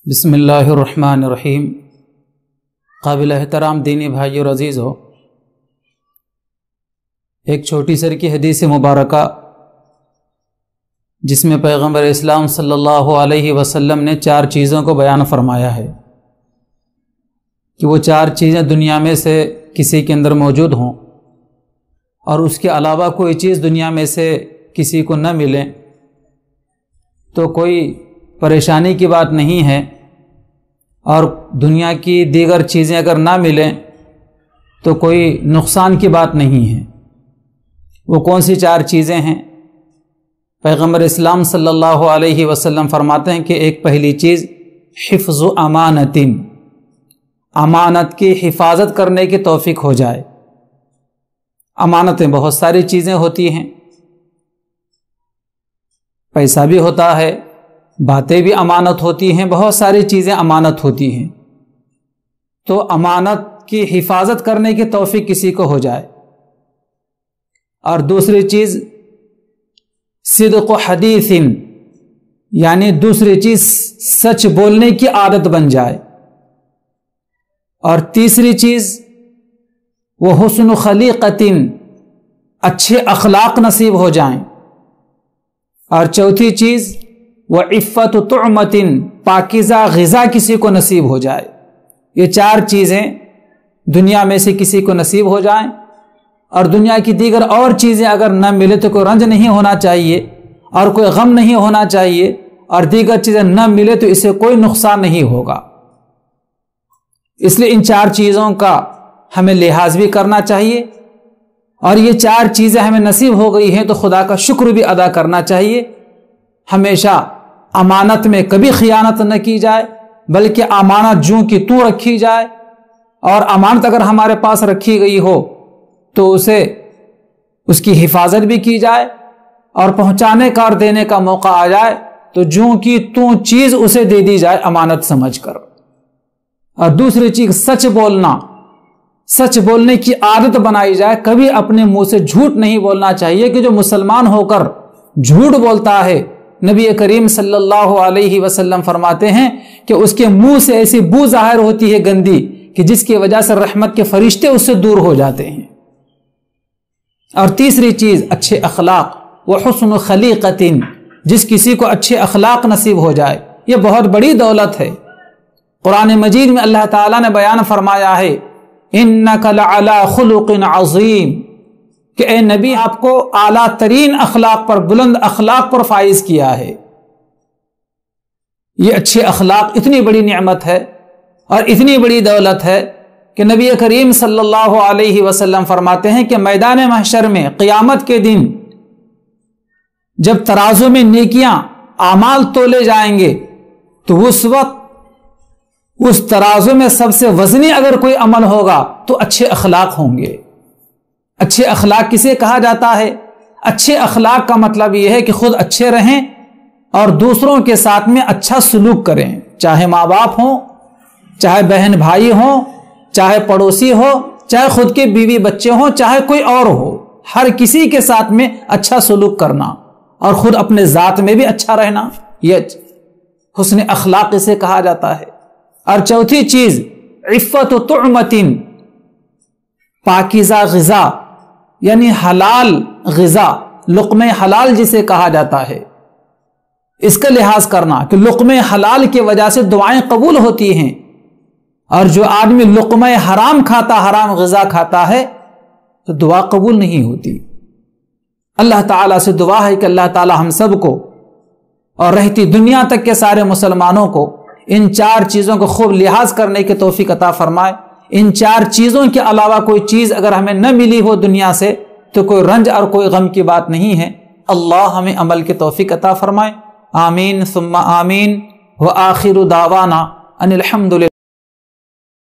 بسم اللہ الرحمن الرحیم۔ قابل احترام دینی بھائی اور عزیز ہو، ایک چھوٹی سر کی حدیث مبارکہ جس میں پیغمبر اسلام صلی اللہ علیہ وسلم نے 4 چیزوں کو بیان فرمایا ہے کہ وہ 4 چیزیں دنیا میں سے کسی کے اندر موجود ہوں اور اس کے علاوہ کوئی چیز دنیا میں سے کسی کو نہ ملے تو کوئی پریشانی کی بات نہیں ہے، اور دنیا کی دیگر چیزیں اگر نہ ملیں تو کوئی نقصان کی بات نہیں ہے۔ وہ کون سی 4 چیزیں ہیں؟ پیغمبر اسلام صلی اللہ علیہ وسلم فرماتے ہیں کہ ایک پہلی چیز حفظ امانت، امانت کی حفاظت کرنے کی توفیق ہو جائے۔ امانتیں بہت ساری چیزیں ہوتی ہیں، پیسہ بھی ہوتا ہے، باتیں بھی امانت ہوتی ہیں، بہت ساری چیزیں امانت ہوتی ہیں۔ تو امانت کی حفاظت کرنے کی توفیق کسی کو ہو جائے۔ اور دوسری چیز صدق و حدیث، یعنی دوسری چیز سچ بولنے کی عادت بن جائے۔ اور تیسری چیز وہ حسن خلیقت، اچھے اخلاق نصیب ہو جائیں۔ اور چوتھی چیز وہ عفت طعمت، پاکیزہ غذا کسی کو نصیب ہو جائے۔ یہ 4 چیزیں دنیا میں سے کسی کو نصیب ہو جائیں، اور دنیا کی دیگر اور چیزیں اگر نہ ملے تو کوئی رنج نہیں ہونا چاہیے اور کوئی غم نہیں ہونا چاہیے، اور دیگر چیزیں نہ ملے تو اسے کوئی نقصان نہیں ہوگا۔ اس لیے ان 4 چیزوں کا ہمیں لحاظ بھی کرنا چاہیے، اور یہ 4 چیزیں ہمیں نصیب ہو گئی ہیں تو خدا کا شکر بھی ادا کرنا چاہیے۔ ہمیشہ امانت میں کبھی خیانت نہ کی جائے، بلکہ امانت جوں کی توں رکھی جائے، اور امانت اگر ہمارے پاس رکھی گئی ہو تو اس کی حفاظت بھی کی جائے، اور پہنچانے کا اور دینے کا موقع آ جائے تو جوں کی توں چیز اسے دے دی جائے امانت سمجھ کر۔ اور دوسری چیز سچ بولنا، سچ بولنے کی عادت بنائی جائے۔ کبھی اپنے منہ سے جھوٹ نہیں بولنا چاہیے، کہ جو مسلمان ہو کر جھوٹ بولتا ہے، نبی کریم صلی اللہ علیہ وسلم فرماتے ہیں کہ اس کے منہ سے ایسی بو ظاہر ہوتی ہے گندی کہ جس کی وجہ سے رحمت کے فرشتے اس سے دور ہو جاتے ہیں۔ اور تیسری چیز اچھے اخلاق، وہ حسن خلیقت، جس کسی کو اچھے اخلاق نصیب ہو جائے، یہ بہت بڑی دولت ہے۔ قرآن مجید میں اللہ تعالیٰ نے بیان فرمایا ہے انک لعلی خلق عظیم، کہ اے نبی آپ کو اعلیٰ ترین اخلاق پر، بلند اخلاق پر فائز کیا ہے۔ یہ اچھے اخلاق اتنی بڑی نعمت ہے اور اتنی بڑی دولت ہے کہ نبی کریم صلی اللہ علیہ وسلم فرماتے ہیں کہ میدان محشر میں قیامت کے دن جب ترازو میں نیکیاں اعمال تولے جائیں گے تو اس وقت اس ترازو میں سب سے وزنی اگر کوئی عمل ہوگا تو اچھے اخلاق ہوں گے۔ اچھے اخلاق کسے کہا جاتا ہے؟ اچھے اخلاق کا مطلب یہ ہے کہ خود اچھے رہیں اور دوسروں کے ساتھ میں اچھا سلوک کریں، چاہے ماں باپ ہوں، چاہے بہن بھائی ہوں، چاہے پڑوسی ہو، چاہے خود کے بیوی بچے ہوں، چاہے کوئی اور ہو، ہر کسی کے ساتھ میں اچھا سلوک کرنا اور خود اپنے ذات میں بھی اچھا رہنا، یہ حسن اخلاق اسے کہا جاتا ہے۔ اور چوتھی چیز عفت و طعمت، پاکیزہ غذا، یعنی حلال غذا، لقمہ حلال جسے کہا جاتا ہے، اس کا لحاظ کرنا کہ لقمہ حلال کی وجہ سے دعائیں قبول ہوتی ہیں، اور جو آدمی لقمہ حرام کھاتا، حرام غذا کھاتا ہے تو دعا قبول نہیں ہوتی۔ اللہ تعالیٰ سے دعا ہے کہ اللہ تعالیٰ ہم سب کو اور رہتی دنیا تک کے سارے مسلمانوں کو ان 4 چیزوں کو خوب لحاظ کرنے کی توفیق عطا فرمائے۔ ان 4 چیزوں کے علاوہ کوئی چیز اگر ہمیں نہ ملی ہو دنیا سے تو کوئی رنج اور کوئی غم کی بات نہیں ہے۔ اللہ ہمیں عمل کی توفیق عطا فرمائے، آمین ثم آمین۔ وآخر دعوانا ان الحمد للہ۔